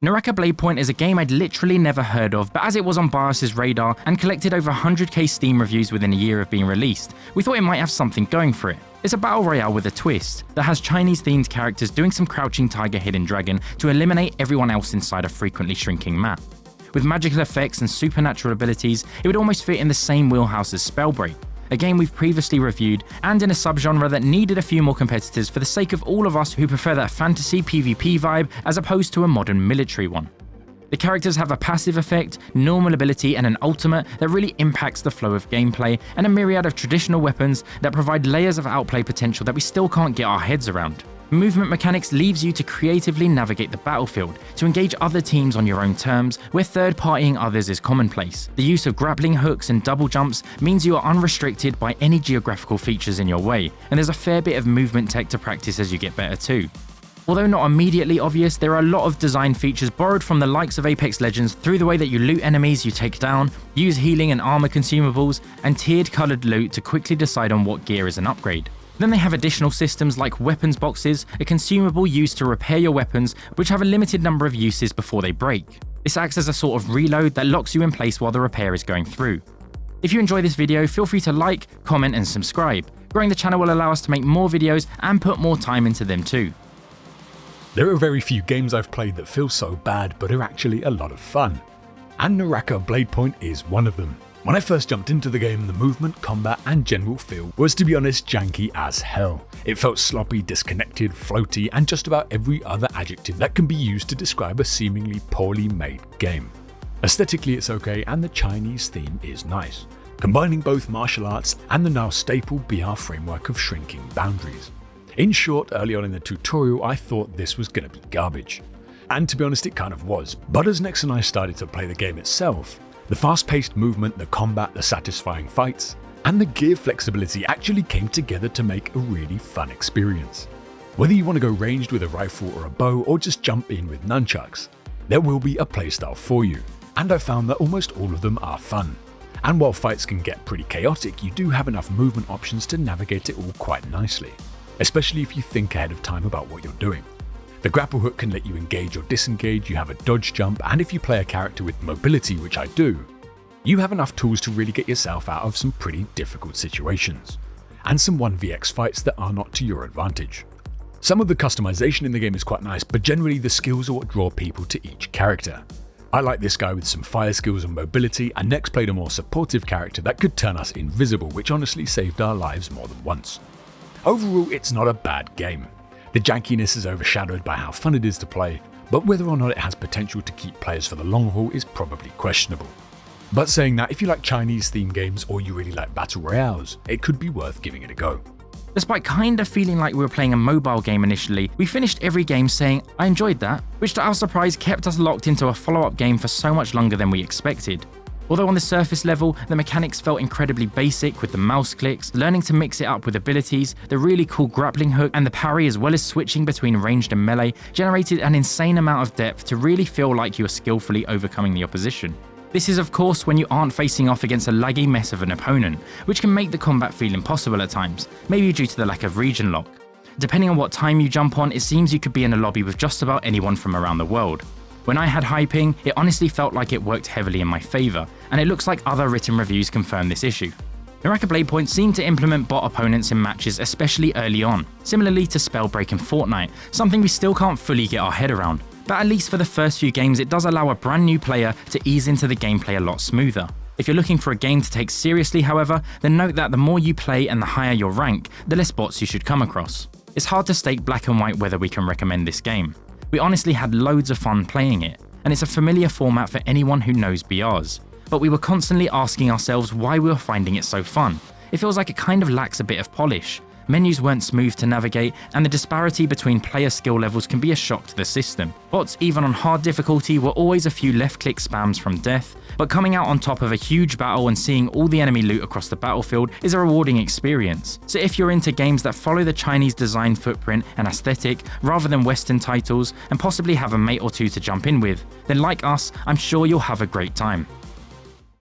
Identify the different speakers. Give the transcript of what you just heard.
Speaker 1: Naraka Bladepoint is a game I'd literally never heard of, but as it was on Bios's radar and collected over 100k Steam reviews within a year of being released, we thought it might have something going for it. It's a battle royale with a twist that has Chinese-themed characters doing some crouching tiger hidden dragon to eliminate everyone else inside a frequently shrinking map. With magical effects and supernatural abilities, it would almost fit in the same wheelhouse as Spellbreak, a game we've previously reviewed, and in a subgenre that needed a few more competitors for the sake of all of us who prefer that fantasy PvP vibe as opposed to a modern military one. The characters have a passive effect, normal ability, and an ultimate that really impacts the flow of gameplay, and a myriad of traditional weapons that provide layers of outplay potential that we still can't get our heads around. Movement mechanics leaves you to creatively navigate the battlefield, to engage other teams on your own terms, where third-partying others is commonplace. The use of grappling hooks and double jumps means you are unrestricted by any geographical features in your way, and there's a fair bit of movement tech to practice as you get better too. Although not immediately obvious, there are a lot of design features borrowed from the likes of Apex Legends through the way that you loot enemies you take down, use healing and armor consumables, and tiered colored loot to quickly decide on what gear is an upgrade. Then they have additional systems like weapons boxes, a consumable used to repair your weapons, which have a limited number of uses before they break. This acts as a sort of reload that locks you in place while the repair is going through. If you enjoy this video, feel free to like, comment, and subscribe. Growing the channel will allow us to make more videos and put more time into them too.
Speaker 2: There are very few games I've played that feel so bad but are actually a lot of fun, and Naraka Bladepoint is one of them. When I first jumped into the game, the movement, combat, and general feel was, to be honest, janky as hell. It felt sloppy, disconnected, floaty, and just about every other adjective that can be used to describe a seemingly poorly made game. Aesthetically it's okay, and the Chinese theme is nice, combining both martial arts and the now staple BR framework of shrinking boundaries. In short, early on in the tutorial I thought this was gonna be garbage. And to be honest, it kind of was. But as Nex and I started to play the game itself, the fast-paced movement, the combat, the satisfying fights, and the gear flexibility actually came together to make a really fun experience. Whether you want to go ranged with a rifle or a bow, or just jump in with nunchucks, there will be a playstyle for you, and I found that almost all of them are fun. And while fights can get pretty chaotic, you do have enough movement options to navigate it all quite nicely, especially if you think ahead of time about what you're doing. The grapple hook can let you engage or disengage, you have a dodge jump, and if you play a character with mobility, which I do, you have enough tools to really get yourself out of some pretty difficult situations, and some 1vx fights that are not to your advantage. Some of the customization in the game is quite nice, but generally the skills are what draw people to each character. I like this guy with some fire skills and mobility, and Nex played a more supportive character that could turn us invisible, which honestly saved our lives more than once. Overall, it's not a bad game. The jankiness is overshadowed by how fun it is to play, but whether or not it has potential to keep players for the long haul is probably questionable. But saying that, if you like Chinese themed games or you really like battle royales, it could be worth giving it a go.
Speaker 1: Despite kind of feeling like we were playing a mobile game initially, we finished every game saying, "I enjoyed that," which to our surprise kept us locked into a follow-up game for so much longer than we expected. Although on the surface level, the mechanics felt incredibly basic with the mouse clicks, learning to mix it up with abilities, the really cool grappling hook, and the parry as well as switching between ranged and melee generated an insane amount of depth to really feel like you are skillfully overcoming the opposition. This is of course when you aren't facing off against a laggy mess of an opponent, which can make the combat feel impossible at times, maybe due to the lack of region lock. Depending on what time you jump on, it seems you could be in a lobby with just about anyone from around the world. When I had high ping, it honestly felt like it worked heavily in my favour, and it looks like other written reviews confirm this issue. Naraka Bladepoint seemed to implement bot opponents in matches especially early on, similarly to Spellbreak and Fortnite, something we still can't fully get our head around. But at least for the first few games, it does allow a brand new player to ease into the gameplay a lot smoother. If you're looking for a game to take seriously, however, then note that the more you play and the higher your rank, the less bots you should come across. It's hard to state black and white whether we can recommend this game. We honestly had loads of fun playing it, and it's a familiar format for anyone who knows BRs. But we were constantly asking ourselves why we were finding it so fun. It feels like it kind of lacks a bit of polish. Menus weren't smooth to navigate, and the disparity between player skill levels can be a shock to the system. Bots, even on hard difficulty, were always a few left-click spams from death, but coming out on top of a huge battle and seeing all the enemy loot across the battlefield is a rewarding experience. So if you're into games that follow the Chinese design footprint and aesthetic rather than Western titles, and possibly have a mate or two to jump in with, then like us, I'm sure you'll have a great time.